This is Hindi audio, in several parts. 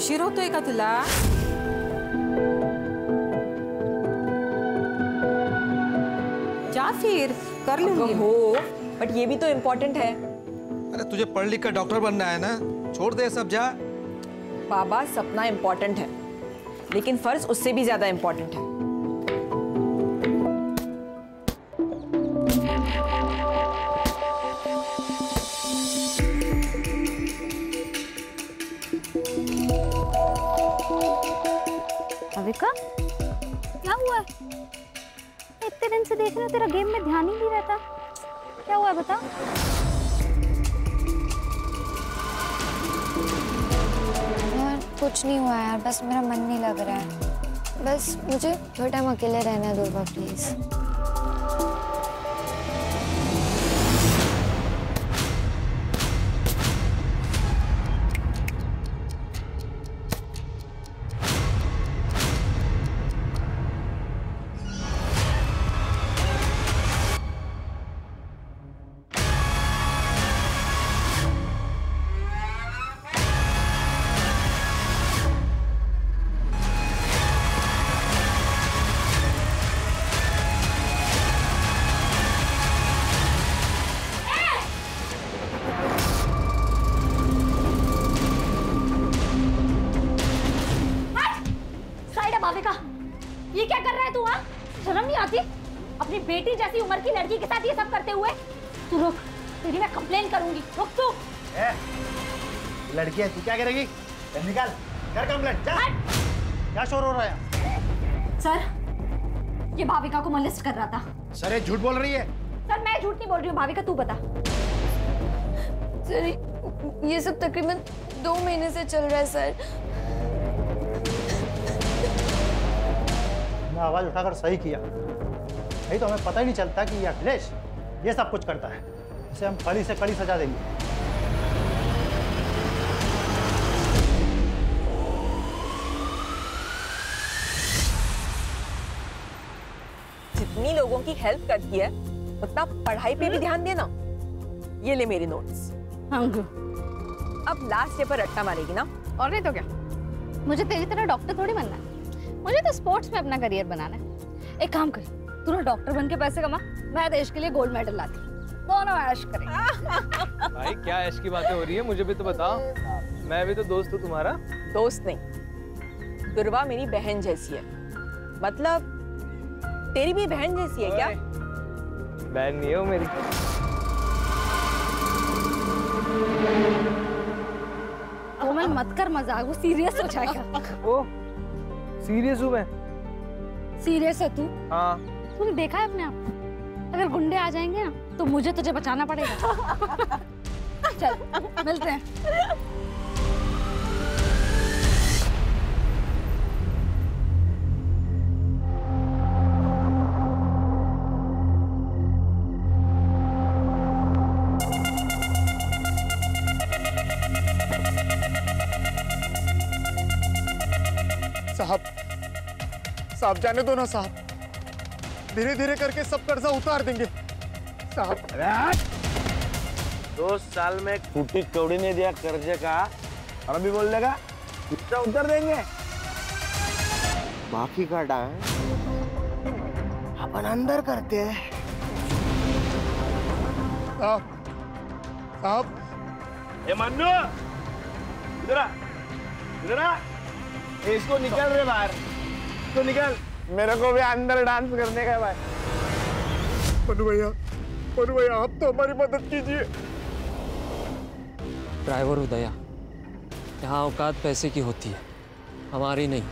उशीर होतोय का तुला? जा फिर, कर लूंगी। हो, बट ये भी तो इम्पोर्टेंट है। अरे तुझे पढ़ लिख कर डॉक्टर बनना है ना, छोड़ दे सब, जा। बाबा, सपना इम्पोर्टेंट है, लेकिन फर्ज उससे भी ज्यादा इम्पोर्टेंट है। अविका, क्या हुआ? इतने दिन से देख रहे हो, तेरा गेम में ध्यान ही नहीं रहता। क्या हुआ है बता। यार कुछ नहीं हुआ यार, बस मेरा मन नहीं लग रहा है। बस मुझे थोड़ा टाइम अकेले रहना दो प्लीज। ये क्या कर रहा है तू? हाँ, शर्म नहीं आती? अपनी बेटी जैसी उम्र की लड़की के साथ ये सब करते हुए। तू रुक, तेरी मैं कंप्लेन करूंगी। रुक तू। लड़की है, तू क्या करेगी? निकाल, कर कंप्लेंट, चल। क्या शोर हो रहा है? सर, ये भाविका को मोलेस्ट कर रहा था। सर, ये झूठ बोल रही है। सर, मैं झूठ नहीं बोल रही हूँ। भाविका, तू बता। सर, ये सब तकरीबन 2 महीने से चल रहा है सर। आवाज उठाकर सही किया, नहीं तो हमें पता ही नहीं चलता कि ये अखिलेश ये सब कुछ करता है। इसे हम कड़ी से कड़ी सजा देंगे। जितनी लोगों की हेल्प करती है उतना पढ़ाई पे भी ध्यान देना। ये ले मेरे नोट्स। अब लास्ट ईयर पर रट्टा मारेगी ना? और नहीं तो क्या, मुझे तेरी तरह डॉक्टर थोड़ी बनना है। मुझे तो स्पोर्ट्स में अपना करियर बनाना है। एक काम कर, तू ना डॉक्टर बन के पैसे कमा, मैं देश के लिए गोल्ड मेडल लाती, दोनों ऐश करेंगे। भाई क्या ऐश की बातें हो रही है, मुझे भी तो बताओ। मैं भी तो दोस्त हूँ तुम्हारा। दोस्त नहीं, दुर्वा मेरी बहन जैसी है। मतलब तेरी भी बहन जैसी है क्या? बहन नहीं हो मेरी। कोमल मत कर मजाक, वो सीरियस हो जाएगा। ओ सीरियस हूँ मैं। सीरियस है तू? हाँ। तूने देखा है अपने आप? अगर गुंडे आ जाएंगे ना तो मुझे तुझे बचाना पड़ेगा। चल मिलते हैं। साहब जाने दो ना साहब, धीरे धीरे करके सब कर्जा उतार देंगे साहब। 2 साल में फूटी कौड़ी ने दिया कर्जे का, और अभी बोल देगा कितना उतार देंगे। बाकी का डांस अपन अंदर करते हैं। साहब ये मन्नू, इधर आ, इधर आ। इसको निकल रहे बाहर, तो निकल। मेरे को भी अंदर डांस करने का है भाई। मनु भैया आप तो हमारी मदद कीजिए। ड्राइवर उदया, यहाँ औकात पैसे की होती है, हमारी नहीं।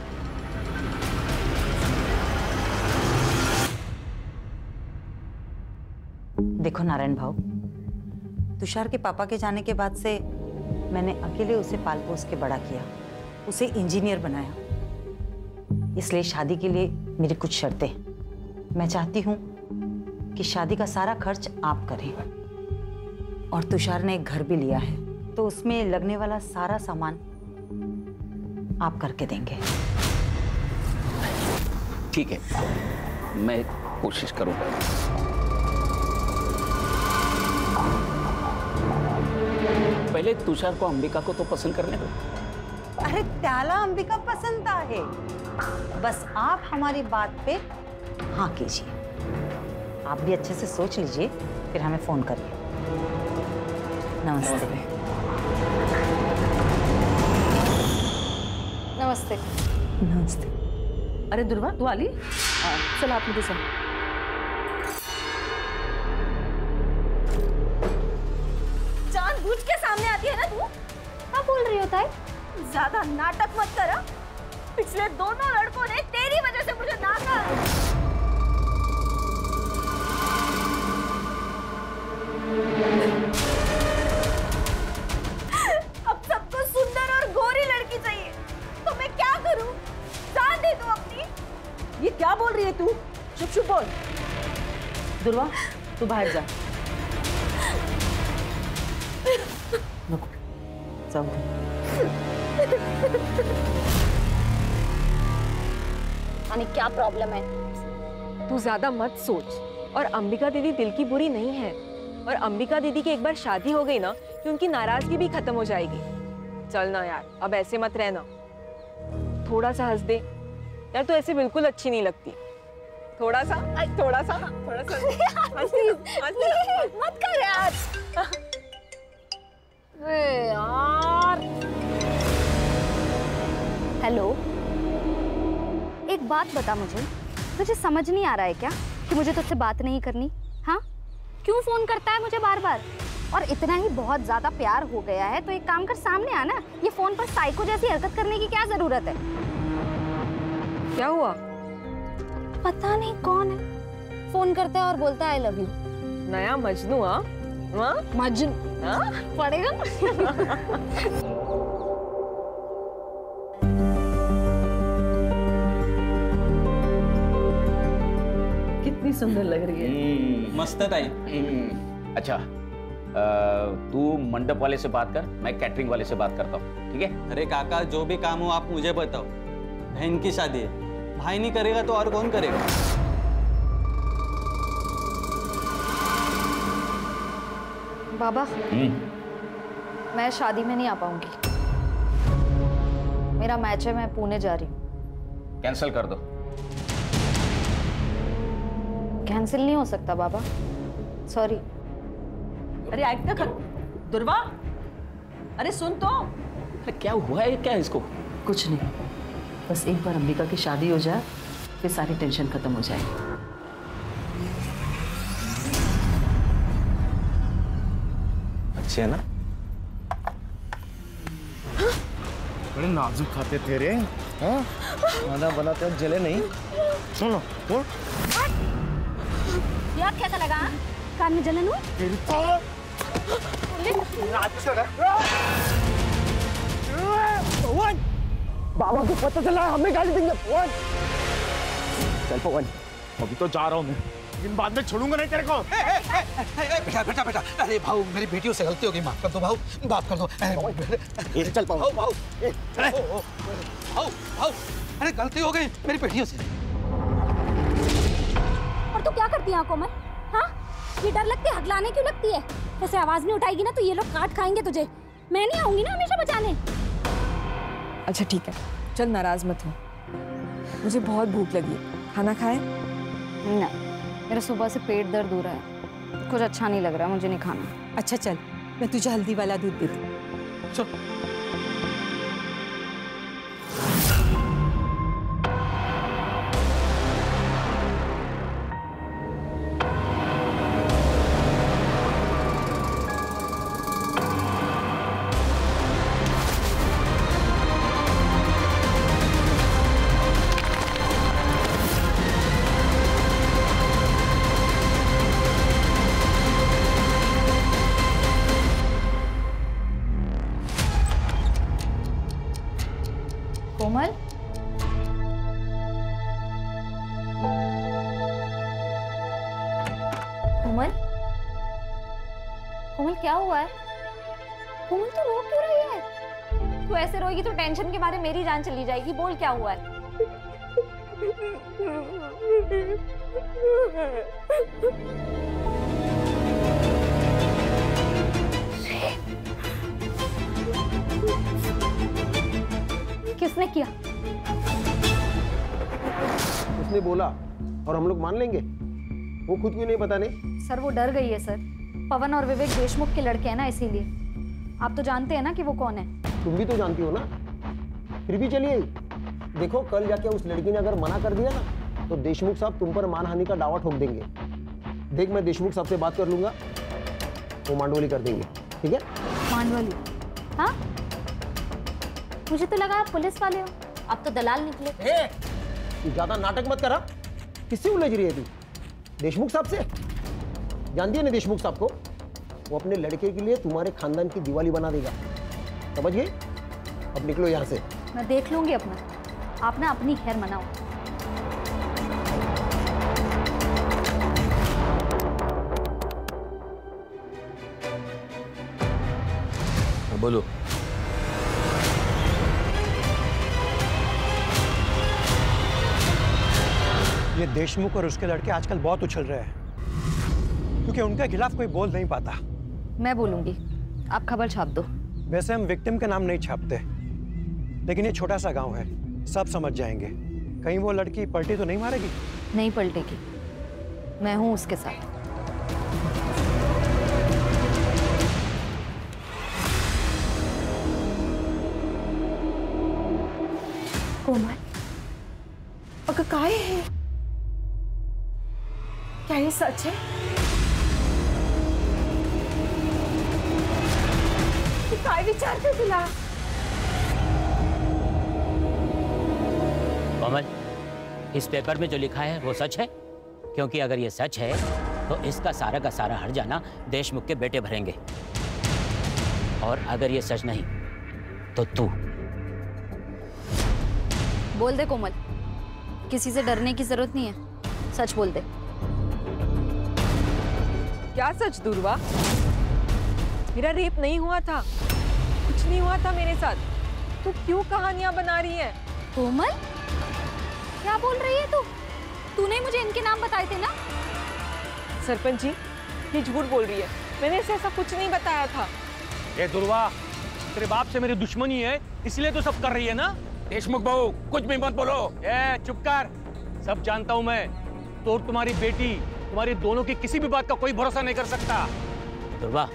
देखो नारायण भाऊ, तुषार के पापा के जाने के बाद से मैंने अकेले उसे पाल पोस के बड़ा किया, उसे इंजीनियर बनाया। इसलिए शादी के लिए मेरी कुछ शर्तें हैं। मैं चाहती हूँ कि शादी का सारा खर्च आप करें, और तुषार ने एक घर भी लिया है, तो उसमें लगने वाला सारा सामान आप करके देंगे। ठीक है, मैं कोशिश करूंगा। पहले तुषार को अंबिका को तो पसंद करने दो, अरे त्याला अंबिका पसंद आहे, बस आप हमारी बात पे हाँ कीजिए। आप भी अच्छे से सोच लीजिए, फिर हमें फोन करिए। नमस्ते। नमस्ते। नमस्ते। अरे दुर्वा, तू आली? चल आप मुझे सुन। जानबूझ के सामने आती है ना तू? क्या बोल रही हो ताई? ज्यादा नाटक मत कर। पिछले दोनों लड़कों ने तेरी वजह से मुझे नाका। अब सबको सुंदर और गोरी लड़की चाहिए, तो मैं क्या करूं? जान दे तू अपनी। ये क्या बोल रही है तू? चुप चुप बोल। दुर्वा, तू बाहर जा। नको, जाऊ दे। यानी क्या प्रॉब्लम है? तू ज्यादा मत सोच। और अंबिका दीदी दिल की बुरी नहीं है, और अंबिका दीदी की एक बार शादी हो गई ना कि उनकी नाराजगी भी खत्म हो जाएगी। चल ना यार, अब ऐसे मत रहना। थोड़ा सा हंस दे यार, तू ऐसे बिल्कुल अच्छी नहीं लगती। थोड़ा सा मत कर यार। यार हेलो, एक बात बता मुझे, तुझे समझ नहीं आ रहा है क्या कि मुझे तुझसे बात नहीं करनी? हाँ, क्यों फोन करता है मुझे बार बार? और इतना ही बहुत ज्यादा प्यार हो गया है तो एक काम कर, सामने आना। ये फोन पर साइको जैसी हरकत करने की क्या जरूरत है? क्या हुआ? पता नहीं कौन है, फोन करता है और बोलता है आई लव यू। नया मजनू? मजनू पड़ेगा। कितनी सुंदर लग रही है। मस्त है ताई। अच्छा, तू मंडप वाले से बात कर, मैं कैटरिंग वाले से बात करता हूँ, ठीक है? अरे काका, जो भी काम हो आप मुझे बताओ। बहन की शादी है, भाई नहीं करेगा तो और कौन करेगा? बाबा, मैं शादी में नहीं आ पाऊंगी। मेरा मैच है, मैं पुणे जा रही हूँ। कैंसिल कर दो। कैंसिल नहीं हो सकता बाबा, सॉरी। अरे ऐक ना कर दुर्वा, अरे सुन तो। अरे क्या हुआ है, क्या है इसको? कुछ नहीं, बस एक बार अंबिका की शादी हो जाए फिर सारी टेंशन खत्म हो जाएगी। अच्छे है ना? बड़े नाजुक खाते थे रे। हाँ, खाना बनाते वक्त जले नहीं। सुनो, यार कैसा लगा? कान में जलन हुई? पवन, बाबा को पता चला, हमें गाली देंगे। पवन, चल पवन, अभी तो जा रहा हूँ मैं, लेकिन बाद में छोड़ूंगा नहीं तेरे को। बेटा, अरे भाऊ, मेरी बेटियों से गलती हो गई, माफ कर दो भाऊ, माफ कर दो। चल पवन, भाऊ, अरे गलती हो गई मेरी बेटियों से। और तू क्या करती है कोमल? हाँ, ये डर लगती है, हकलाने क्यों लगती है? ऐसे आवाज नहीं उठाएगी ना तो ये लोग काट खाएंगे तुझे। मैं नहीं आऊंगी ना हमेशा बचाने। अच्छा ठीक है, चल नाराज मत हो, मुझे बहुत भूख लगी है, खाना खाए? नहीं, मेरा सुबह से पेट दर्द हो रहा है, कुछ अच्छा नहीं लग रहा, मुझे नहीं खाना। अच्छा चल, मैं तुझे हल्दी वाला दूध दे दूँ। चल। कोमल, कोमल, कोमल क्या हुआ है? कोमल तू रो क्यों रही है? तू ऐसे रोएगी तो टेंशन के मारे मेरी जान चली जाएगी। बोल क्या हुआ है? उसने बोला और हम लोग मान लेंगे? वो खुद क्यों नहीं बताने? सर वो डर गई है सर। पवन और विवेक देशमुख के लड़के हैं ना, इसीलिए। आप तो जानते हैं ना कि वो कौन है। तुम भी तो जानती हो ना, फिर भी चलिए। देखो कल जाके उस लड़की ने अगर मना कर दिया ना तो देशमुख साहब तुम पर मानहानि का दावा ठोक देंगे। देख मैं देशमुख साहब से बात कर लूंगा, वो मांडवली कर देंगे, ठीक है? मांडवली? हाँ, मुझे तो लगा आप पुलिस वाले हो, आप तो दलाल निकले। तू ज्यादा नाटक मत करा। किससे उलझ रही है तू? देशमुख साहब से? जानती है ना देशमुख साहब को? वो अपने लड़के के लिए तुम्हारे खानदान की दिवाली बना देगा, समझ गए? अब निकलो यहाँ से। मैं देख लूंगी अपना, आप ना अपनी खैर मनाओ। बोलो। ये देशमुख और उसके लड़के आजकल बहुत उछल रहे हैं क्योंकि उनके खिलाफ कोई बोल नहीं पाता। मैं बोलूंगी, आप खबर छाप दो। वैसे हम विक्टिम के नाम नहीं छापते, लेकिन ये छोटा सा गांव है, सब समझ जाएंगे। कहीं वो लड़की पलटी तो नहीं मारेगी? नहीं पलटेगी, मैं हूं उसके साथ। कोमल, अगं काय है? क्या ये सच है? तू काय विचारते तुला? कोमल, इस पेपर में जो लिखा है वो सच है? क्योंकि अगर ये सच है तो इसका सारा का सारा हर्जाना देशमुख के बेटे भरेंगे, और अगर ये सच नहीं तो तू। बोल दे कोमल, किसी से डरने की जरूरत नहीं है, सच बोल दे। क्या सच दुर्वा? मेरा रेप नहीं हुआ था, कुछ नहीं हुआ था मेरे साथ। तू क्यों कहानियां बना रही है? कोमल, क्या बोल रही है तू? तूने मुझे इनके नाम बताए थे ना? सरपंच जी, ये झूठ बोल रही है, मैंने इसे ऐसा कुछ नहीं बताया था। ये दुर्वा, तेरे बाप से मेरी दुश्मनी है, इसलिए तो सब कर रही है ना? देशमुख बहू, कुछ भी मत बोलो। ए, चुप कर। सब जानता हूं मैं, तो और तुम्हारी बेटी, तुम्हारी दोनों की किसी भी बात का कोई भरोसा नहीं कर सकता। दुर्वा,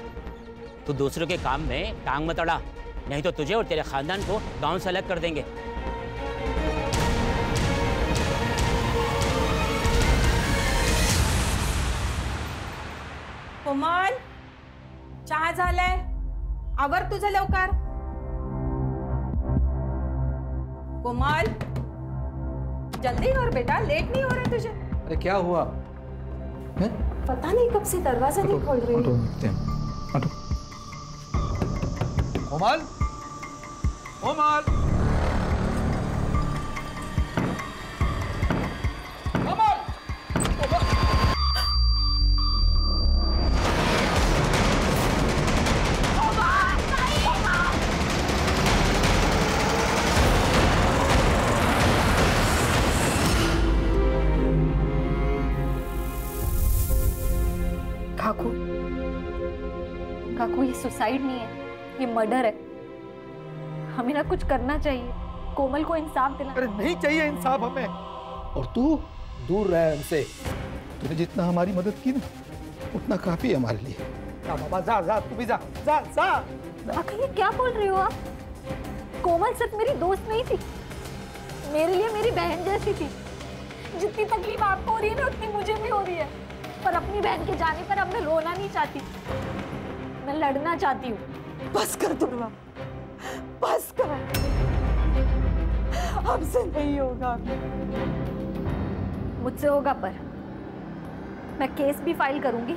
तू दूसरों के काम में टांग मत अड़ा, नहीं तो तुझे और तेरे खानदान को गांव से अलग कर देंगे। कोमल, चहा झालाय, आवर तुझं लवकर। कोमल, जल्दी कर बेटा, लेट नहीं हो रहा तुझे? अरे क्या हुआ है? पता नहीं कब से दरवाजा नहीं खोल रही। कोमल, कोमल, काकू, ये सुसाइड नहीं है, ये मर्डर है। हमें ना कुछ करना चाहिए, कोमल को इंसाफ दिला। अरे नहीं चाहिए इंसाफ हमें, और तू दूर रह हमसे। तूने जितना हमारी मदद की ना, उतना काफी है हमारे लिए। जा बाबा, जा जा, तू भी जा, जा जा। आखिर ये क्या बोल रहे हो आप? कोमल सिर्फ मेरी दोस्त नहीं थी, मेरे लिए मेरी बहन जैसी थी। जितनी तकलीफ आपको हो रही है ना, उतनी मुझे भी हो रही है। पर अपनी बहन के जाने पर अब मैं रोना नहीं चाहती, मैं लड़ना चाहती हूँ। बस कर दुर्वा, बस कर, हमसे नहीं होगा। मुझसे होगा, पर मैं केस भी फाइल करूंगी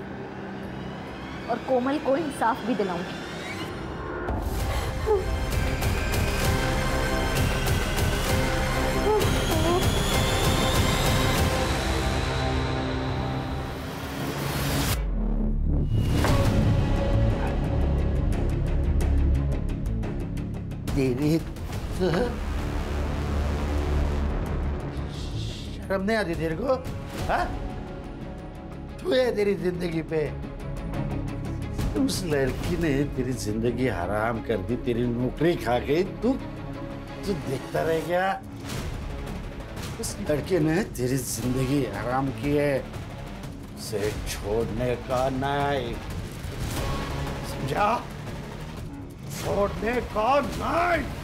और कोमल को इंसाफ भी दिलाऊंगी। तेरी शर्म नहीं आती तेरे को? हाँ? तू है तेरी जिंदगी पे। उस लड़की ने तेरी जिंदगी हराम कर दी, तेरी नौकरी खा गई। तू देखता रह गया। उस लड़के ने तेरी जिंदगी हराम की है, उसे छोड़ने का नहीं, समझा? छोड़ने का नहीं।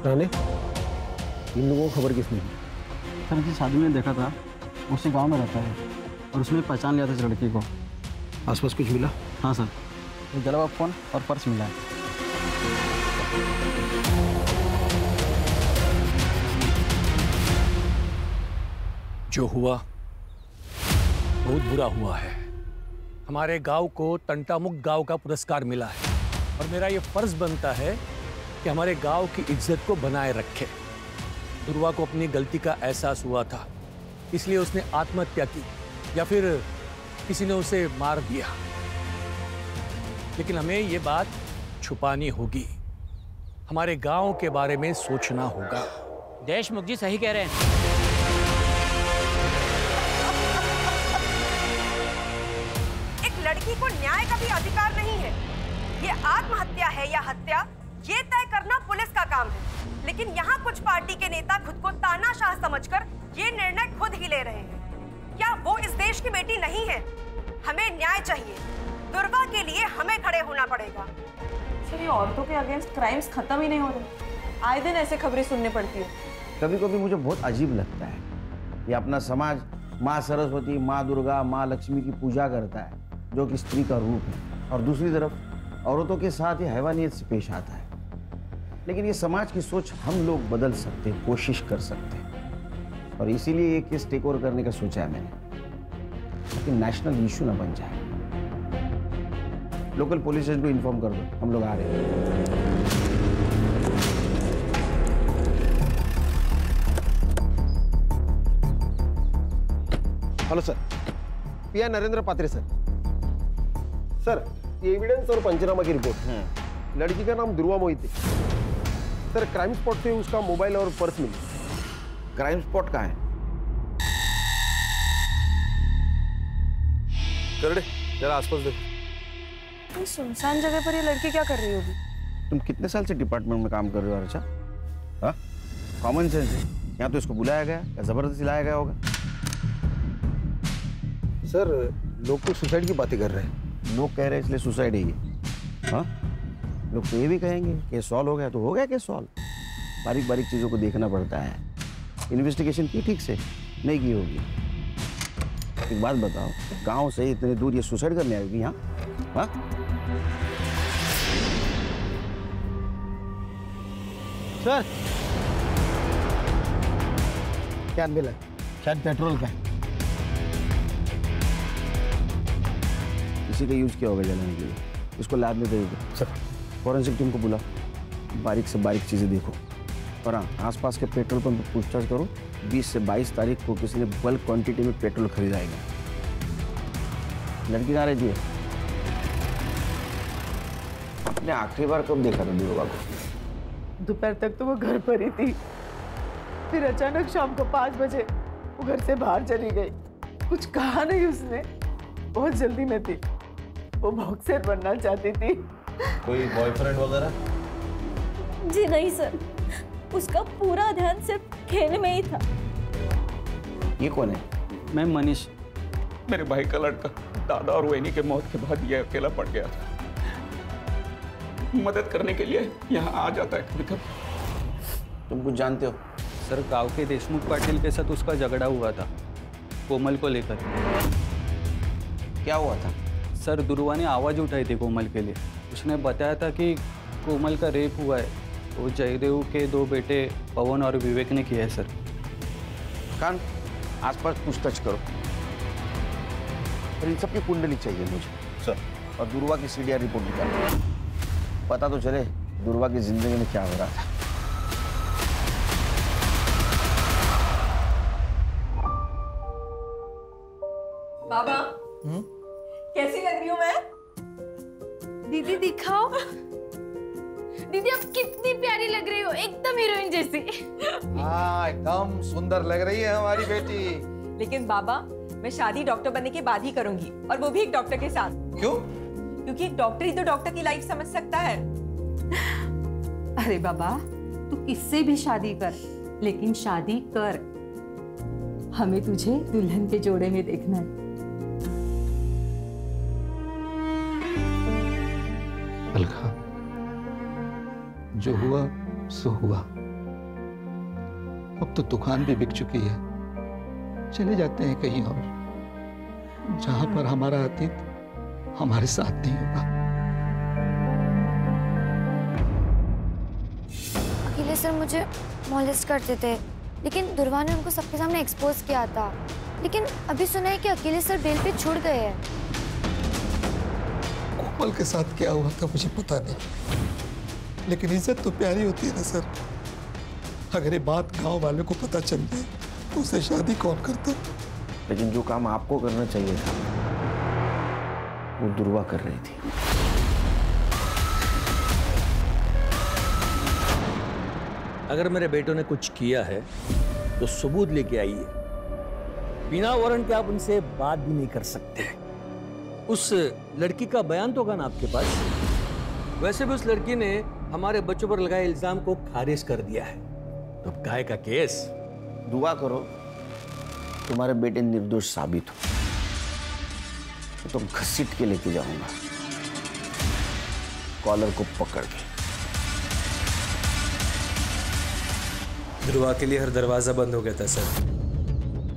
राणे, इन लोगों को खबर किसने दी? सर जिस आदमी ने देखा था उसी गांव में रहता है और उसने पहचान लिया था इस लड़की को। आसपास कुछ मिला? हाँ सर, एक जला हुआ फोन और पर्स मिला है। जो हुआ बहुत बुरा हुआ है। हमारे गांव को तंटामुक्त गांव का पुरस्कार मिला है और मेरा ये फर्ज बनता है कि हमारे गांव की इज्जत को बनाए रखे। दुर्वा को अपनी गलती का एहसास हुआ था, इसलिए उसने आत्महत्या की या फिर किसी ने उसे मार दिया, लेकिन हमें ये बात छुपानी होगी। हमारे गांव के बारे में सोचना होगा। देशमुख जी सही कह रहे हैं। एक लड़की को न्याय का भी अधिकार नहीं है। ये आत्महत्या है या हत्या, ये तय करना पुलिस का काम है, लेकिन यहाँ कुछ पार्टी के नेता खुद को तानाशाह समझकर ये निर्णय खुद ही ले रहे हैं। क्या वो इस देश की बेटी नहीं है? हमें न्याय चाहिए। दुर्वा के लिए हमें खड़े होना पड़ेगा। सर, ये औरतों के अगेंस्ट क्राइम्स खत्म ही नहीं हो रहे। आए दिन ऐसे खबरें सुनने पड़ती है। कभी कभी मुझे बहुत अजीब लगता है, ये अपना समाज माँ सरस्वती, माँ दुर्गा, माँ लक्ष्मी की पूजा करता है, जो कि स्त्री का रूप है, और दूसरी तरफ औरतों के साथ ये हैवानियत से पेश आता है। लेकिन ये समाज की सोच हम लोग बदल सकते हैं, कोशिश कर सकते हैं, और इसीलिए ये केस टेक ओवर करने का सोचा है मैंने, ताकि नेशनल इशू ना बन जाए। लोकल पुलिस स्टेशन को इन्फॉर्म कर दो, हम लोग आ रहे हैं। हेलो सर, पीआई नरेंद्र पात्रे सर। सर, ये एविडेंस और पंचनामा की रिपोर्ट। लड़की का नाम दुर्वा मोहित है सर। क्राइम स्पॉट से उसका मोबाइल और पर्स मिली। क्राइम स्पॉट कहाँ है? करड़े, जरा आसपास देखो। सुनसान जगह पर ये लड़की क्या कर रही होगी? तुम कितने साल से डिपार्टमेंट में काम कर रहे हो अर्चा? हाँ, कॉमन सेंस है। यहाँ तो इसको बुलाया गया या जबरदस्ती लाया गया होगा। सर, लोग तो सुसाइड की बातें कर रहे हैं। लोग कह रहे हैं इसलिए सुसाइड है ये? हाँ, लोग तो ये भी कहेंगे केस सॉल्व हो गया तो हो गया केस सॉल्व। बारीक बारीक चीज़ों को देखना पड़ता है। इन्वेस्टिगेशन की ठीक से नहीं की होगी। एक बात बताओ, गांव से इतने दूर ये सुसाइड करने आएगी यहाँ? हाँ, सर क्या मिला? शायद पेट्रोल का है। इसी का यूज किया होगा जलाने के लिए। इसको लैब में दे दो सर। फॉरेंसिक टीम को बुला, बारीक से बारीक चीज़ें देखो। और हाँ, आसपास के पेट्रोल पंप पर पूछताछ करो। 20 से 22 तारीख को किसी ने बल्क क्वांटिटी में पेट्रोल खरीदाएगा। लड़की कहाँ रहती है? आपने आखिरी बार कब देखा था दुर्गा को? दोपहर तक तो वो घर पर ही थी, फिर अचानक शाम को 5 बजे वो घर से बाहर चली गई। कुछ कहा नहीं उसने, बहुत जल्दी में थी। वो बॉक्सर बनना चाहती थी। कोई बॉयफ्रेंड वगैरह? जी नहीं सर, उसका पूरा ध्यान सिर्फ खेल में ही था। ये कौन है? मैं मनीष, मेरे भाई का लड़का। दादा और वैनी के मौत के बाद ये अकेला पड़ गया था। मदद करने के लिए यहाँ आ जाता है कभी कभी। तुम कुछ जानते हो? सर, गांव के देशमुख पाटिल के साथ उसका झगड़ा हुआ था, कोमल को लेकर। क्या हुआ था? सर दुर्वा ने आवाज़ उठाई थी कोमल के लिए। उसने बताया था कि कोमल का रेप हुआ है। वो जयदेव के 2 बेटे पवन और विवेक ने किया है सर। कान आसपास पूछताछ करो और इन सब की कुंडली चाहिए मुझे सर, और दुर्वा की सीडीआर रिपोर्ट निकालो। पता तो चले दुर्वा की जिंदगी में क्या हो रहा था। बाबा कैसी लग रही हूँ मैं? दीदी दिखाओ। दीदी आप कितनी प्यारी लग रही हो, एकदम हीरोइन जैसी। हाँ एकदम सुंदर लग रही है हमारी बेटी। लेकिन बाबा मैं शादी डॉक्टर बनने के बाद ही करूंगी, और वो भी एक डॉक्टर के साथ। क्यों? क्योंकि एक डॉक्टर ही तो डॉक्टर की लाइफ समझ सकता है। अरे बाबा तू किससे भी शादी कर, लेकिन शादी कर। हमें तुझे दुल्हन के जोड़े में देखना है। अलका, जो हुआ सो हुआ। अब तो दुकान भी बिक चुकी है। चले जाते हैं कहीं और, जहां पर हमारा अतीत हमारे साथ नहीं होगा। अकेले सर मुझे मॉलेस्ट करते थे, लेकिन दुर्वा ने उनको सबके सामने एक्सपोज किया था। लेकिन अभी सुना है कि अकेले सर बेल पे छूट गए हैं। कोमल के साथ क्या हुआ था मुझे पता नहीं, लेकिन इज्जत तो प्यारी होती है ना सर। अगर ये बात गांव वालों को पता चल जाए तो उसे शादी कौन करता? लेकिन जो काम आपको करना चाहिए था वो दुर्वा कर रही थी। अगर मेरे बेटों ने कुछ किया है तो सबूत लेके आइए। बिना वारंट के आप उनसे बात भी नहीं कर सकते। उस लड़की का बयान तो होगा ना आपके पास? वैसे भी उस लड़की ने हमारे बच्चों पर लगाए इल्जाम को खारिज कर दिया है। तो काय का केस? दुआ करो तुम्हारे बेटे निर्दोष साबित हो, तो तुम घसीट के लेके जाऊंगा कॉलर को पकड़ के। ध्रुवा के लिए हर दरवाजा बंद हो गया था सर।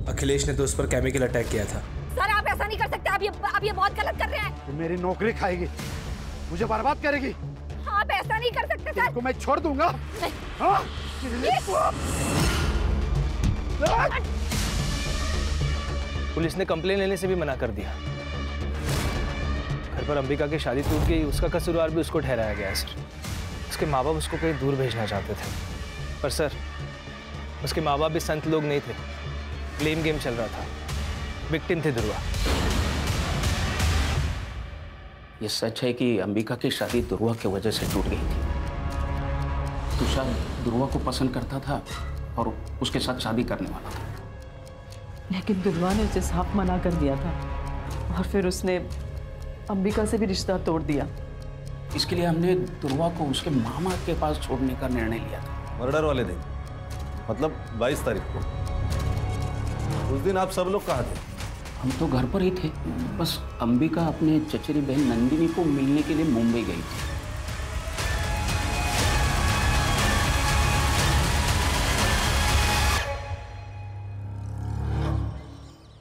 अखिलेश ने तो उस पर केमिकल अटैक किया था। सर आप ऐसा नहीं कर सकते, आप ये बहुत गलत कर रहे हैं। तुम मेरी नौकरी खाएगी, मुझे बर्बाद करेगी। आप ऐसा नहीं कर सकते सर। को मैं छोड़ दूंगा। पुलिस ने कंप्लेन लेने से भी मना कर दिया। घर पर अंबिका की शादी टूट गई, उसका कसूरवार भी उसको ठहराया गया है सर। उसके माँ बाप उसको कहीं दूर भेजना चाहते थे, पर सर उसके माँ बाप भी संत लोग नहीं थे। ब्लेम गेम चल रहा था। विक्टिम थे ध्रुवा। ये सच है कि अंबिका की शादी ध्रुवा की वजह से टूट गई थी। तुषार ध्रुवा को पसंद करता था और उसके साथ शादी करने वाला था, लेकिन ध्रुवा ने उसे साफ मना कर दिया था, और फिर उसने अंबिका से भी रिश्ता तोड़ दिया। इसके लिए हमने ध्रुवा को उसके मामा के पास छोड़ने का निर्णय लिया था। मर्डर वाले दिन, मतलब 22 तारीख को। उस दिन आप सब लोग कहाँ थे? हम तो घर पर ही थे। बस अंबिका अपने चचेरी बहन नंदिनी को मिलने के लिए मुंबई गई थी।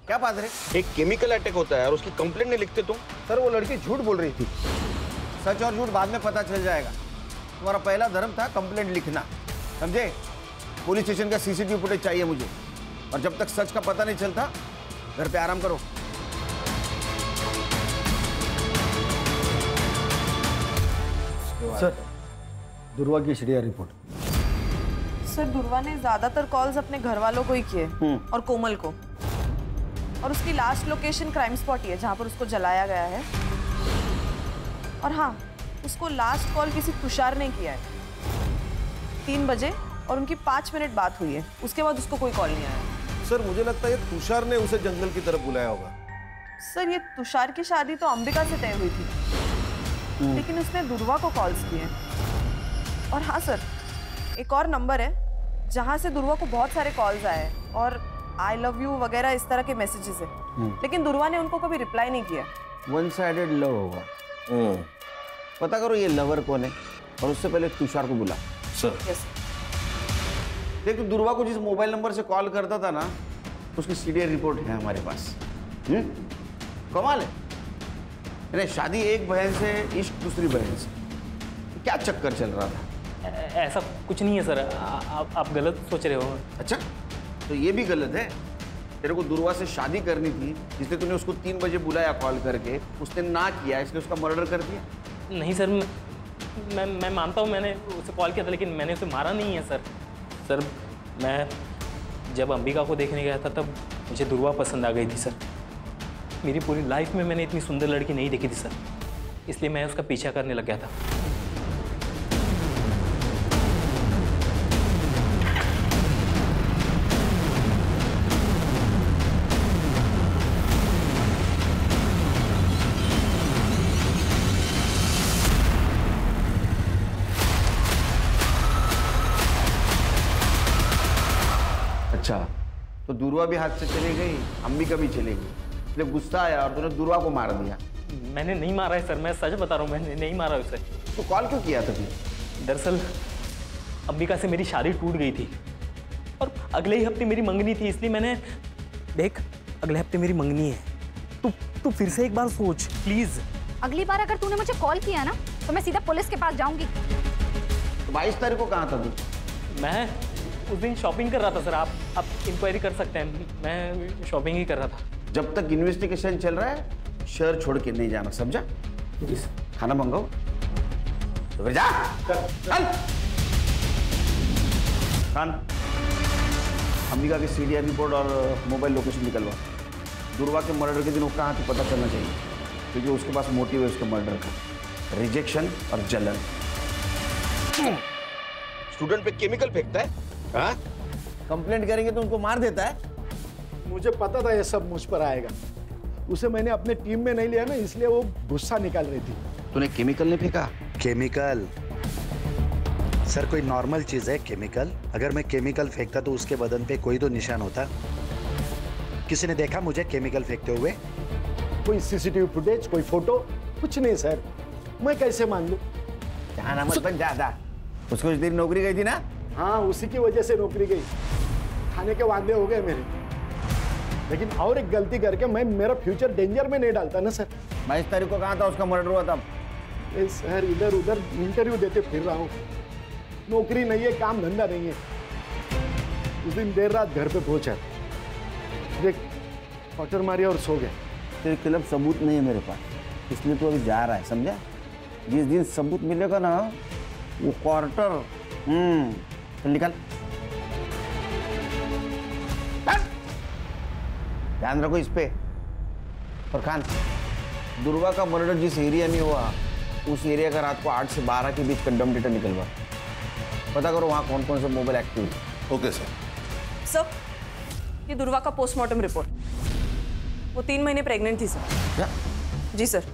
क्या बात है? एक केमिकल अटैक होता है और उसकी कंप्लेंट नहीं लिखते तुम? सर वो लड़की झूठ बोल रही थी। सच और झूठ बाद में पता चल जाएगा। तुम्हारा पहला धर्म था कंप्लेंट लिखना, समझे? पुलिस स्टेशन का सीसीटीवी फुटेज चाहिए मुझे, और जब तक सच का पता नहीं चलता घर पे आराम करो। सर दुर्वा की सीडीआर रिपोर्ट। सर दुर्वा ने ज्यादातर कॉल्स अपने घर वालों को ही किए और कोमल को, और उसकी लास्ट लोकेशन क्राइम स्पॉट ही है जहां पर उसको जलाया गया है। और हाँ, उसको लास्ट कॉल किसी तुषार ने किया है 3 बजे, और उनकी 5 मिनट बात हुई है। उसके बाद उसको कोई कॉल नहीं आया। सर मुझे लगता है तुषार ने उसे जंगल की तरफ बुलाया होगा। सर ये तुषार की शादी तो अंबिका से तय हुई थी, लेकिन उसने दुर्वा को कॉल्स किए। और हाँ सर, एक और नंबर है जहां से दुर्वा को बहुत सारे कॉल्स आए और आई लव यू वगैरह इस तरह के मैसेजेस है, लेकिन दुर्वा ने उनको कभी रिप्लाई नहीं किया। वन साइडेड लव होगा। पता करो ये लवर कौन है, और उससे पहले तुषार को बुला। सर देख, दुर्वा को जिस मोबाइल नंबर से कॉल करता था ना, उसकी सीडीआर रिपोर्ट है हमारे पास। कमाल है। अरे शादी एक बहन से, इश्क दूसरी बहन से, क्या चक्कर चल रहा था? ऐसा कुछ नहीं है सर, आप गलत सोच रहे हो। अच्छा, तो ये भी गलत है? तेरे को दुर्वा से शादी करनी थी, इसलिए तूने उसको 3 बजे बुलाया कॉल करके, उसने ना किया इसलिए उसका मर्डर कर दिया? नहीं सर, मैं मानता हूँ मैंने उसे कॉल किया था, लेकिन मैंने उसे मारा नहीं है सर। सर मैं जब अंबिका को देखने गया था तब मुझे दुर्वा पसंद आ गई थी सर। मेरी पूरी लाइफ में मैंने इतनी सुंदर लड़की नहीं देखी थी सर, इसलिए मैं उसका पीछा करने लग गया था। अच्छा, तो दुर्वा भी हाथ से चली गई, अंबिका भी चली गई, इसलिए गुस्सा आया और तूने दुर्वा को मार दिया? मैंने नहीं मारा है सर, मैं सच बता रहा हूँ, मैंने नहीं मारा उसे। तो कॉल क्यों किया था? दरअसल अंबिका से मेरी शादी टूट गई थी और अगले ही हफ्ते मेरी मंगनी थी, इसलिए मैंने देख अगले हफ्ते मेरी मंगनी है, तू फिर से एक बार सोच प्लीज। अगली बार अगर तूने मुझे कॉल किया ना तो मैं सीधा पुलिस के पास जाऊंगी। तो 22 तारीख को कहाँ था तू? मैं उस दिन शॉपिंग कर रहा था सर, आप इंक्वायरी कर सकते हैं, मैं शॉपिंग ही कर रहा था। जब तक इन्वेस्टिगेशन चल रहा है शहर छोड़ के नहीं जाना, समझा? खाना मंगाओ तो फिर जा। चल खान, अंबिका की सीडीआर रिपोर्ट और मोबाइल लोकेशन निकलवा। दुर्वा के मर्डर के दिन वो कहाँ थी पता चलना चाहिए, क्योंकि उसके पास मोटिव है उसके मर्डर का, रिजेक्शन और जलन। स्टूडेंट पे केमिकल फेंकता है, हाँ? कंप्लेंट करेंगे तो उनको मार देता है। मुझे पता था ये सब मुझ पर आएगा, उसे मैंने अपने टीम में नहीं लिया ना, इसलिए वो गुस्सा निकाल रही थी। तूने केमिकल नहीं फेंका? केमिकल सर कोई नॉर्मल चीज है केमिकल? अगर मैं केमिकल फेंकता तो उसके बदन पे कोई तो निशान होता। किसी ने देखा मुझे केमिकल फेंकते हुए? कोई सीसीटीवी फुटेज, कोई फोटो, कुछ नहीं सर। मैं कैसे मान लूं? जहां मत बन ज्यादा। उसको उस दिन नौकरी गई थी ना? हाँ, उसी की वजह से नौकरी गई, खाने के वादे हो गए मेरे। लेकिन और एक गलती करके मैं मेरा फ्यूचर डेंजर में नहीं डालता ना सर। 22 तारीख को कहाँ था उसका मर्डर हुआ था? सर इधर उधर इंटरव्यू देते फिर रहा हूँ, नौकरी नहीं है, काम धंधा नहीं है। उस दिन देर रात घर पे पहुंचा, देख क्वार्टर मारी और सो गया। तेरे खिलाफ सबूत नहीं है मेरे पास, इसलिए तो अभी जा रहा है, समझा? जिस दिन सबूत मिलेगा ना वो क्वार्टर निकल। ध्यान रखो इस पे। और खान, दुर्वा का मर्डर जिस एरिया में हुआ उस एरिया का रात को 8 से 12 के बीच कंडम डेटा निकलवा, पता करो वहाँ कौन कौन से मोबाइल एक्टिव है। Okay sir. सर, ये दुर्वा का पोस्टमार्टम रिपोर्ट, वो 3 महीने प्रेग्नेंट थी सर। क्या? जी सर,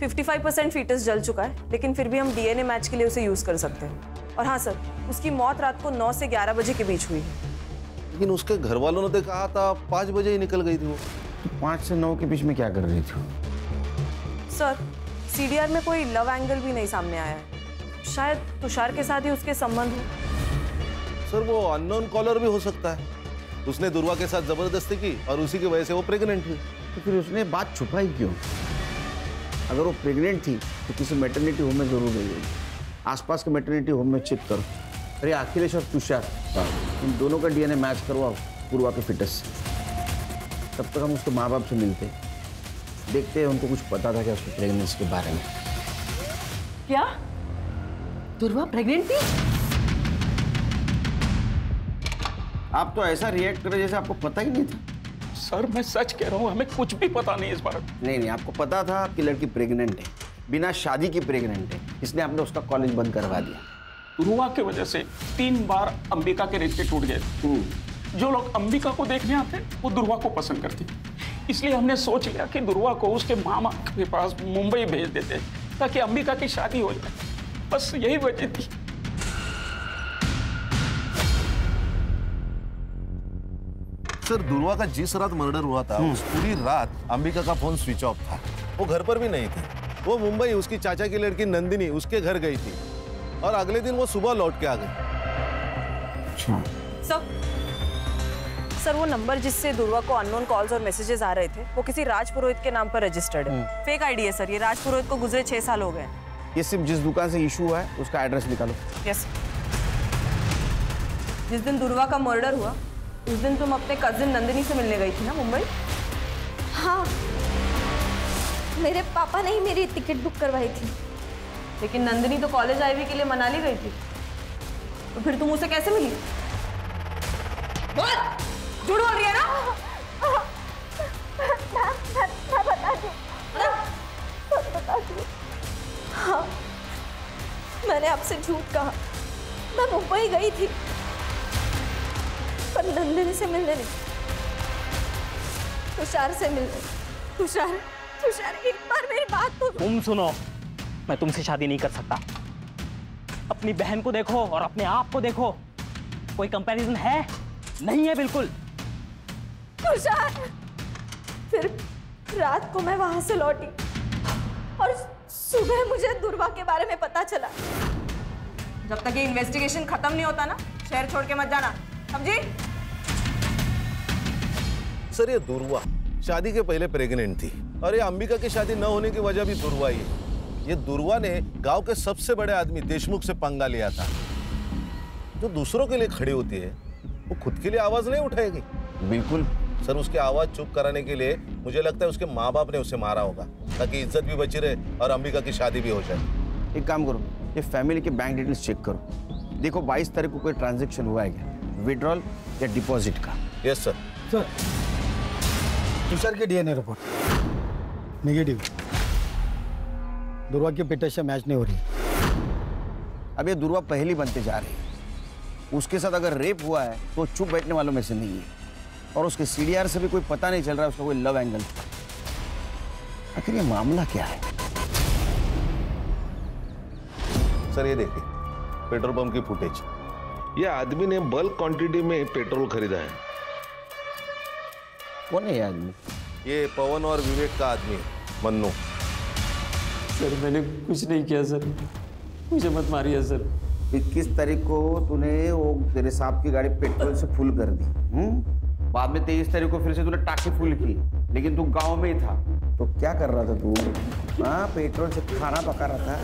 55% फीटस जल चुका है, लेकिन फिर भी हम डीएनए मैच के लिए उसे यूज कर सकते हैं। और हाँ सर, उसकी मौत रात को 9 से 11 बजे के बीच हुई है। लेकिन उसके घर वालों ने तो कहा था 5 बजे ही निकल गई थी वो। 5 से 9 के बीच में क्या कर रही थी? सर, सीडीआर में कोई लव एंगल भी नहीं सामने आया है, शायद तुषार के साथ ही उसके संबंध हो। सर वो अननोन कॉलर भी हो सकता है, उसने दुर्वा के साथ जबरदस्ती की और उसी की वजह से वो प्रेग्नेंट हुई। तो फिर उसने बात छुपाई क्यों? अगर वो प्रेग्नेंट थी तो किसी मैटरनिटी होम में जरूर गई होगी। आसपास के मैटरनिटी होम में चेक करो। अरे अखिलेश और तुषार, इन दोनों का डीएनए मैच करवाओ पूर्वा के फिटस से। तब तक हम उसके माँ बाप से मिलते हैं, देखते हैं उनको कुछ पता था क्या उसकी प्रेगनेंसी के बारे में। क्या दुर्वा प्रेग्नेंट थी? आप तो ऐसा रिएक्ट करे जैसे आपको पता ही नहीं था। सर मैं सच कह रहा हूँ, हमें कुछ भी पता नहीं इस बारे में। नहीं, आपको पता था आपकी लड़की प्रेग्नेंट है, बिना शादी की प्रेग्नेंट है, इसलिए आपने उसका कॉलेज बंद करवा दिया। दुर्वा की वजह से 3 बार अंबिका के रिश्ते टूट गए। जो लोग अंबिका को देखने आते वो दुर्वा को पसंद करते, इसलिए हमने सोच लिया कि दुर्वा को उसके मामा के पास मुंबई भेज देते ताकि अंबिका की शादी हो जाए। बस यही वजह थी। सर दुर्वा का जिस रात मर्डर हुआ था उस पूरी रात अंबिका का फोन स्विच ऑफ था, वो घर पर भी नहीं थी। वो मुंबई उसकी चाचा की लड़की नंदिनी उसके घर गई थी और अगले दिन वो सुबह लौट के आ गई। सर, सर वो नंबर जिससे दुर्वा को अननोन कॉल्स और मैसेजेस आ रहे थे वो किसी राज पुरोहित के नाम पर रजिस्टर्ड है। फेक आईडी है सर। ये राज पुरोहित को गुजरे 6 साल हो गए। ये सिर्फ जिस दुकान से इशू हुआ है उसका एड्रेस निकालो। यस। जिस दिन दुर्वा का मर्डर हुआ उस दिन तुम अपने कजिन नंदिनी से मिलने गई थी ना मुंबई? हाँ, मेरे पापा ने ही मेरी टिकट बुक करवाई थी। लेकिन नंदिनी तो कॉलेज आईवी के लिए मनाली गई थी, तो फिर तुम उसे कैसे मिली? बोल, झूठ बोल रही है ना? मैं बता दूं। हाँ, मैंने आपसे झूठ कहा। मैं मुंबई गई थी पर नंदिनी से मिलने नहीं, तुषार से मिलने। तुषार एक बार मेरी बात तो तुम सुनो, मैं तुमसे शादी नहीं कर सकता। अपनी बहन को देखो और अपने आप को देखो, कोई कंपैरिजन है? नहीं है बिल्कुल। तुषार, फिर रात को मैं वहां से लौटी और सुबह मुझे दुर्वा के बारे में पता चला। जब तक ये इन्वेस्टिगेशन खत्म नहीं होता ना, शहर छोड़ के मत जाना, समझी? सर, ये दुर्वा शादी के पहले प्रेग्नेंट थी और ये अंबिका की शादी न होने की वजह भी दुर्वा ही है। ये दुर्वा ने गांव के सबसे बड़े आदमी देशमुख से पंगा लिया था। जो दूसरों के लिए खड़ी होती है वो खुद के लिए आवाज नहीं उठाएगी। बिल्कुल सर, उसकी आवाज चुप कराने के लिए मुझे लगता है उसके माँ बाप ने उसे मारा होगा ताकि इज्जत भी बची रहे और अंबिका की शादी भी हो जाए। एक काम करो, ये फैमिली के बैंक डिटेल्स चेक करो। देखो 22 तारीख को कोई ट्रांजैक्शन हुआ है क्या, विड्रॉल या डिपॉजिट का? Yes sir. सर, तुषार की डीएनए रिपोर्ट नेगेटिव। दुर्वा की पिटाई से मैच नहीं हो रही। अब ये दुर्वा पहली बनते जा रही है। उसके साथ अगर रेप हुआ है तो चुप बैठने वालों में से नहीं है, और उसके सीडीआर से भी कोई पता नहीं चल रहा है उसका कोई लव एंगल। आखिर ये मामला क्या है? सर, ये देखिए पेट्रोल पंप की फुटेज। ये आदमी ने बल्क क्वांटिटी में पेट्रोल खरीदा है। कौन है ये आदमी? ये पवन और विवेक का आदमी है, मन्नू। सर, मैंने कुछ नहीं किया सर, मुझे मत मारिए सर। 21 तारीख को तूने वो तेरे साहब की गाड़ी पेट्रोल से फुल कर दी। बाद में 23 तारीख को फिर से तूने टाकी फुल की, लेकिन तू गांव में ही था। तो क्या कर रहा था तू? हाँ, पेट्रोल से खाना पका रहा था।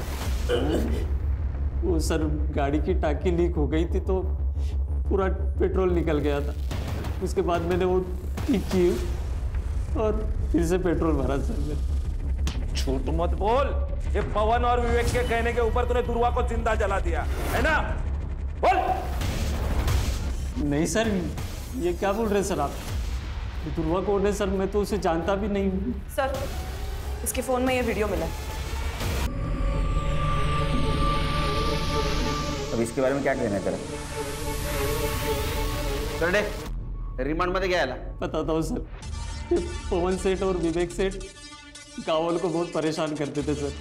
वो सर, गाड़ी की टाकी लीक हो गई थी तो पूरा पेट्रोल निकल गया था। उसके बाद मैंने वो ठीक की और फिर से पेट्रोल भरा सर। झूठ मत बोल। ये पवन और विवेक के कहने के ऊपर तूने दुर्वा को जिंदा जला दिया है ना? बोल। नहीं सर, ये क्या बोल रहे हैं सर आप? दुर्वा कौन है सर? मैं तो उसे जानता भी नहीं हूँ। सर, इसके फोन में ये वीडियो मिला। अब इसके बारे में क्या कहना है तेरा? चल दे, रिमांड मध्ये घ्यायला। बताता हूँ सर, पवन सेठ और विवेक सेठ गाँव वालों को बहुत परेशान करते थे सर।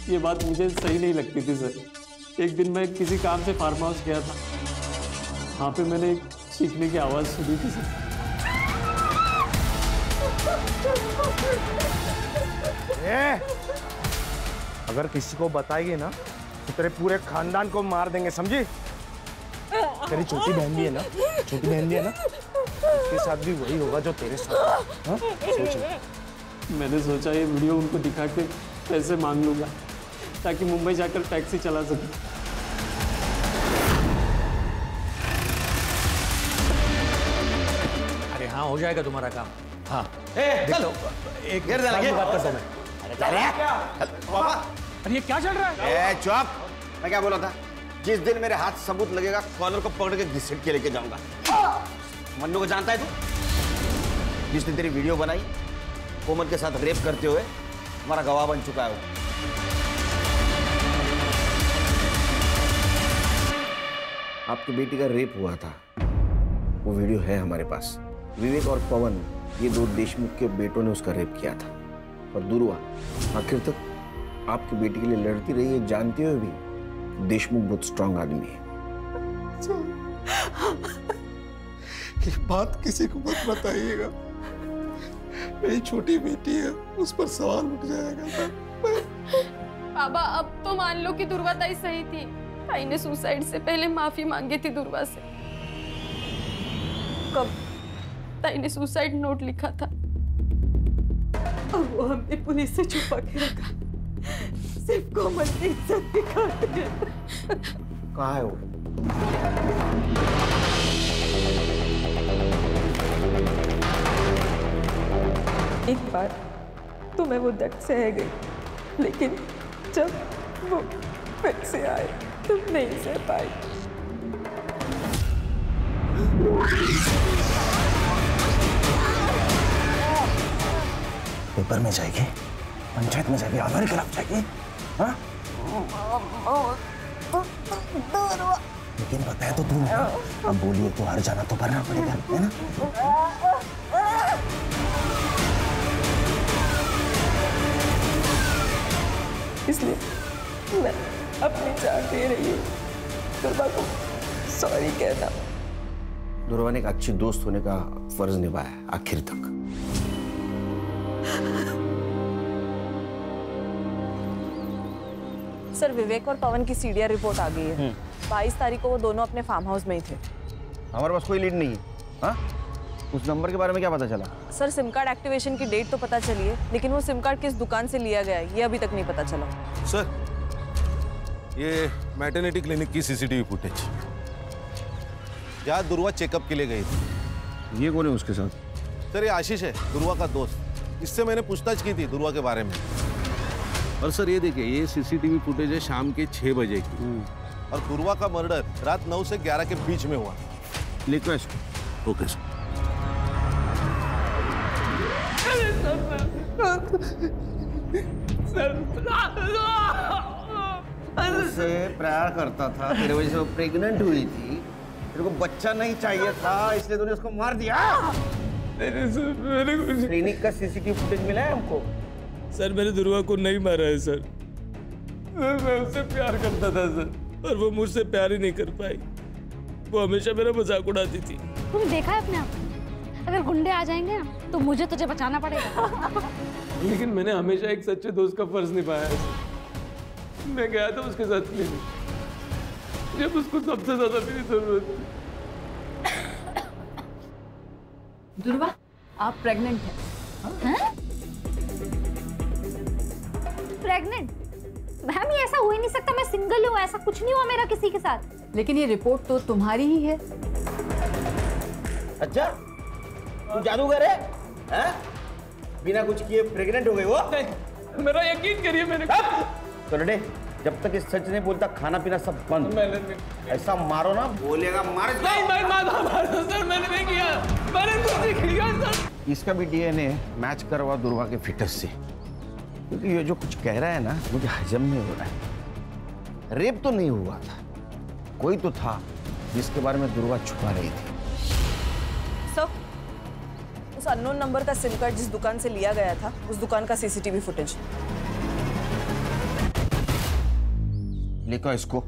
ये बात मुझे सही नहीं लगती थी सर। एक दिन मैं किसी काम से फार्म हाउस गया था, वहाँ पे मैंने एक चीखने की आवाज़ सुनी थी सर। अगर किसी को बताएगी ना तो तेरे पूरे खानदान को मार देंगे, समझी? तेरी छोटी बहन भी है ना, छोटी बहन भी है ना, उसके साथ भी वही होगा जो तेरे साथ। हाँ? सोच। मैंने सोचा ये वीडियो उनको दिखा के पैसे मांग लूंगा ताकि मुंबई जाकर टैक्सी चला सकूं। अरे हाँ, हो जाएगा तुम्हारा काम। हाँ, चल एक बात करता हूँ मैं। अरे ये क्या चल रहा है? चुप! मैं क्या बोला था? जिस दिन मेरे हाथ सबूत लगेगा, कॉलर को पकड़ के घसीट के लेके जाऊंगा। मन्नू को जानता है तू? जिसने तेरी वीडियो बनाई, कोमल के साथ रेप करते हुए हमारा गवाह बन चुका है वो। आपकी बेटी का रेप हुआ था, वो वीडियो है हमारे पास। विवेक और पवन, ये दो देशमुख के बेटों ने उसका रेप किया था। और दुर्वा आखिर तक आपकी बेटी के लिए लड़ती रही है, जानते हुए भी देशमुख बहुत स्ट्रांग आदमी है। ये बात किसी को मत बताइएगा। मेरी छोटी बेटी है, उस पर सवाल उठ जाएगा। बाबा, अब तो मान लो कि दुर्वा ताई सही थी। ताई ने सुसाइड से पहले माफी मांगी थी दुर्वा से। कब? ताई ने सुसाइड नोट लिखा था और वो हमने पुलिस से छुपा के रखा, सिर्फ कोमल की इज्जत की खातिर। कहाँ है वो? एक बार तो मैं वो दर्द सह गई, लेकिन जब वो फिर से आए तो नहीं सह पाई। पेपर में जाएगी, पंचायत में जाएगी, हमारे खिलाफ जाएगी, हाँ? लेकिन बताया तो तू, अब बोलिए तो हार जाना तो भरना पड़ेगा, है ना? इसलिए मैं अपनी जान दे रही हूँ, दुर्वा को सॉरी कहना। दुर्वा ने एक अच्छी दोस्त होने का फर्ज निभाया आखिर तक। सर, विवेक और पवन की सीडीआर रिपोर्ट आ गई है। 22 तारीख को वो दोनों अपने फार्म हाउस में ही थे। हमारे पास कोई लीड नहीं है। हाँ? उस नंबर के बारे में क्या पता चला? सर, सिम कार्ड एक्टिवेशन की डेट तो पता चली है, लेकिन वो सिम कार्ड किस दुकान से लिया गया है ये अभी तक नहीं पता चला। सर, ये मैटरनिटी क्लिनिक की सीसीटीवी फुटेज, जहाँ दुर्वा चेकअप के लिए गई थी। ये कौन है उसके साथ? सर, ये आशीष है, दुर्वा का दोस्त। इससे मैंने पूछताछ की थी दुर्वा के बारे में। और सर ये देखिए, ये सीसीटीवी फुटेज है शाम के 6 बजे की, और दुर्वा का मर्डर रात 9 से 11 के बीच में हुआ। लिखो इसको। Okay sir. उससे प्यार करता था, तेरे वजह से वो प्रेग्नेंट हुई थी, तेरे को बच्चा नहीं चाहिए था, इसलिए तूने उसको मार दिया। क्लिनिक का सीसीटीवी फुटेज मिला है हमको। सर, मैंने दुर्वा को नहीं मारा है सर। मैं उससे प्यार करता था सर, और वो मुझसे प्यार ही नहीं कर पाई। वो हमेशा मेरा मजाक उड़ाती थी। तूने देखा है अपने आप, अगर गुंडे आ जाएंगे ना तो मुझे तुझे बचाना पड़ेगा। लेकिन मैंने हमेशा एक सच्चे दोस्त का फर्ज निभाया है। मैं गया था उसके साथ क्लिनिक जब उसको सबसे ज्यादा मेरी जरूरत थी। दुर्वा, आप प्रेग्नेंट हैं? प्रेग्नेंट? मैम, ये ऐसा हो ही नहीं सकता, मैं सिंगल हूँ, ऐसा कुछ नहीं हुआ मेरा किसी के साथ। लेकिन ये रिपोर्ट तो तुम्हारी ही है। अच्छा, तू जादूगर है? हैं? बिना कुछ किए प्रेग्नेंट हो गई वो? मेरा यकीन करिए, मैंने करडे, जब तक ये सच नहीं बोलता खाना पीना सब बंद। ऐसा मारो ना, बोलेगा मार। नहीं, सर, मैंने नहीं किया, मैंने कुछ नहीं किया सर। इसका भी डीएनए मैच करवा दुर्वा के फिटस से, क्योंकि ये जो कुछ कह रहा है ना, मुझे हजम नहीं हो रहा है। रेप तो नहीं हुआ था, कोई तो था जिसके बारे में दुर्वा छुपा रही थी। सर, उस अननोन नंबर का सिम कार्ड जिस दुकान से लिया गया था, उस दुकान का सीसीटीवी फुटेज। लिखो इसको।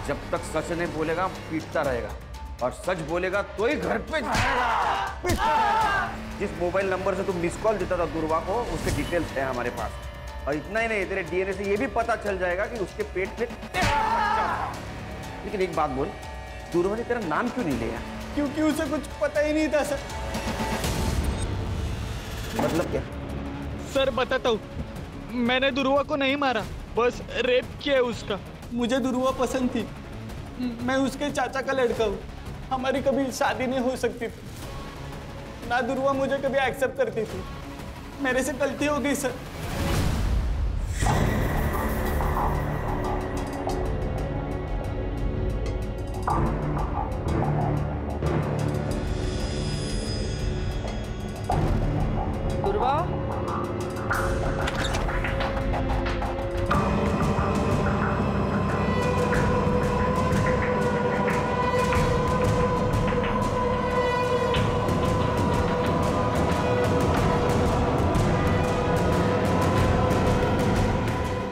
जब तक सच नहीं बोलेगा पीटता रहेगा, और सच बोलेगा तो ही घर पे जाएगा। जिस मोबाइल नंबर से तुम मिस कॉल देता था दुर्वा को, उसके डिटेल्स है हमारे पास। और इतना ही नहीं, तेरे डीएनए से ये भी पता चल जाएगा कि उसके पेट में तेरा बच्चा था। लेकिन एक बात बोल, दुर्वा ने तेरा नाम क्यों नहीं लिया? क्योंकि उसे कुछ पता ही नहीं था सर। मतलब क्या? सर, बताता हूँ, मैंने दुर्वा को नहीं मारा, बस रेप किया उसका। मुझे दुर्वा पसंद थी, मैं उसके चाचा का लड़का हूँ, हमारी कभी शादी नहीं हो सकती थी। ना दुर्वा मुझे कभी एक्सेप्ट करती थी, मेरे से गलती हो गई सर। दुर्वा,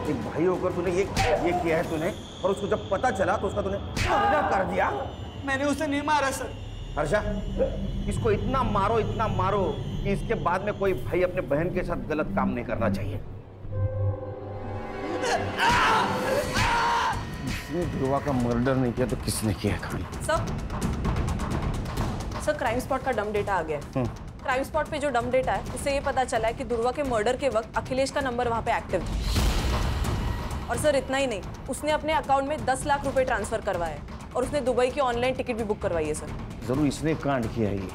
एक भाई होकर तूने ये किया है तूने, और उसको जब पता चला तो उसका तूने कर दिया। मैंने उसे नहीं मारा सर। हर्षा, इसको इतना मारो कि इसके बाद में कोई भाई अपने बहन के साथ गलत काम नहीं करना चाहिए। इसने ध्रुवा का मर्डर नहीं किया तो किसने किया खाली? सर क्राइम स्पॉट का डम डेटा आ गया है। क्राइम स्पॉट पे जो डम डेटा है उससे ये पता चला है कि ध्रुवा के मर्डर के वक्त अखिलेश का नंबर वहाँ पे एक्टिव था। और सर इतना ही नहीं, उसने अपने अकाउंट में 10 लाख रुपए ट्रांसफर करवाए और उसने दुबई की ऑनलाइन टिकट भी बुक करवाई है सर। जरूर इसने कांड किया है, ये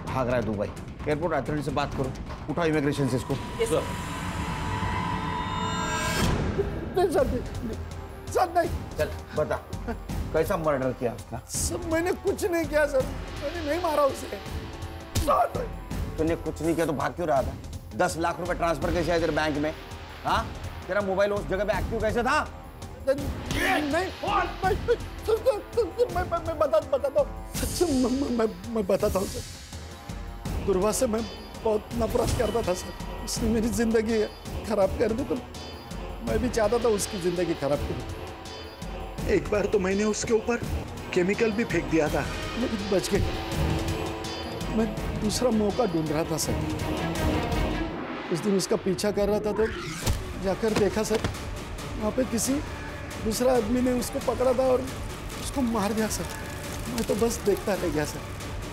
भाग रहा है दुबई। एयरपोर्ट अथॉरिटी से बात करो, उठाओ इमिग्रेशन से इसको। सर नहीं। चल बता, कैसा मर्डर किया उसका? सर मैंने कुछ नहीं किया सर, मैंने नहीं मारा उसे। तूने कुछ नहीं किया तो भाग क्यों रहा था? 10 लाख रुपए ट्रांसफर कैसे आए तेरे बैंक में? हाँ, तेरा मोबाइल उस जगह पे एक्टिव कैसे था? मैं बताता हूँ सर। दुर्वा से मैं बहुत नफरत करता था सर। उसने मेरी जिंदगी खराब कर दी, तो मैं भी चाहता था उसकी जिंदगी खराब कर। एक बार तो मैंने उसके ऊपर केमिकल भी फेंक दिया था, लेकिन बच गए। मैं दूसरा मौका ढूंढ रहा था सर। उस दिन उसका पीछा कर रहा था तो जाकर देखा सर, वहाँ पे किसी दूसरा आदमी ने उसको पकड़ा था और उसको मार दिया सर। मैं तो बस देखता रह गया सर,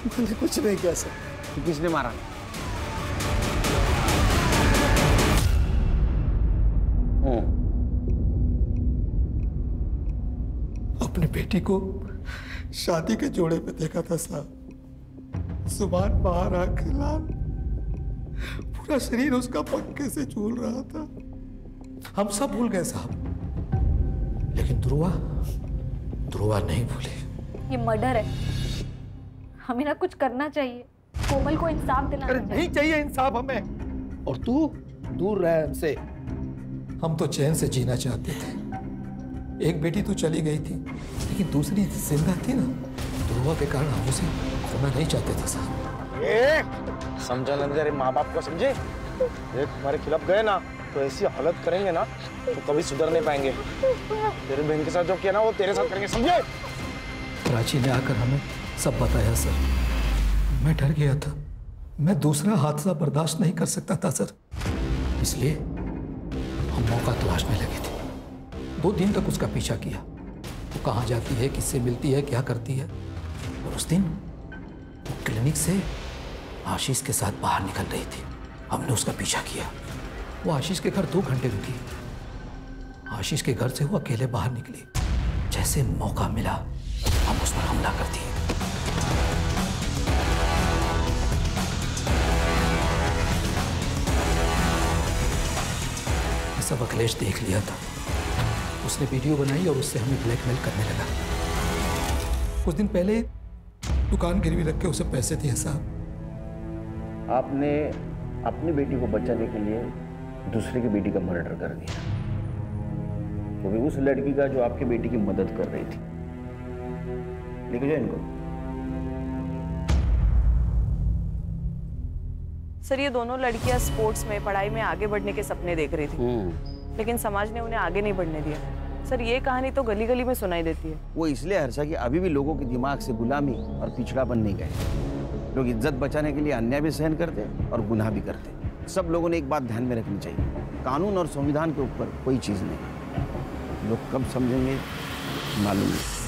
मैंने कुछ नहीं किया सर। तो किसने मारा? अपनी बेटी को शादी के जोड़े पे देखा था साहब। जुबान बाहर आंखें लाल, पूरा शरीर उसका पंखे से झूल रहा था। हम सब भूल गए साहब, लेकिन ध्रुवा नहीं भूले। ये मर्डर है, हमें ना कुछ करना चाहिए। कोमल को इंसाफ दिलाना चाहिए। नहीं चाहिए इंसाफ हमें, और तू दूर रह हमसे। हम तो चैन से जीना चाहते थे। एक बेटी तो चली गई थी, लेकिन दूसरी जिंदा थी ना। ध्रुवा के कारण हम उसे खोना नहीं चाहते थे साहब। समझा ना तेरे माँ बाप को, समझे? ये तुम्हारे खिलाफ गए ना तो ऐसी हालत करेंगे ना तो कभी सुधर नहीं पाएंगे। तेरे बहन के साथ जो किया ना वो तेरे साथ करेंगे, समझे? प्राची ने आकर हमें सब बताया सर। मैं डर गया था, मैं दूसरा हादसा बर्दाश्त नहीं कर सकता था सर। इसलिए हम मौका तलाशने लगे थे। 2 दिन तक उसका पीछा किया, वो कहाँ जाती है, किससे मिलती है, क्या करती है। और उस दिन वो क्लिनिक से आशीष के साथ बाहर निकल रही थी। हमने उसका पीछा किया। वो आशीष के घर 2 घंटे रुकी। आशीष के घर से वो अकेले बाहर निकली। जैसे मौका मिला हम उस पर हमला कर दिए। ये सब अखिलेश देख लिया था। उसने वीडियो बनाई और उससे हमें ब्लैकमेल करने लगा। कुछ दिन पहले दुकान गिरवी रख के उसे पैसे दिए साहब। आपने अपनी बेटी को बचाने के लिए दूसरे की बेटी का मर्डर कर दिया, क्योंकि उस लड़की का जो आपकी बेटी की मदद कर रही थी। लेके जाओ इनको। सर ये दोनों लड़कियां स्पोर्ट्स में, पढ़ाई में आगे बढ़ने के सपने देख रही थी, लेकिन समाज ने उन्हें आगे नहीं बढ़ने दिया। सर ये कहानी तो गली गली में सुनाई देती है। वो इसलिए हर्षा कि अभी भी लोगों के दिमाग से गुलामी और पिछड़ापन नहीं गए। लोग इज्जत बचाने के लिए अन्याय भी सहन करते और गुनाह भी करते। सब लोगों ने एक बात ध्यान में रखनी चाहिए, कानून और संविधान के ऊपर कोई चीज़ नहीं। लोग कब समझेंगे मालूम नहीं।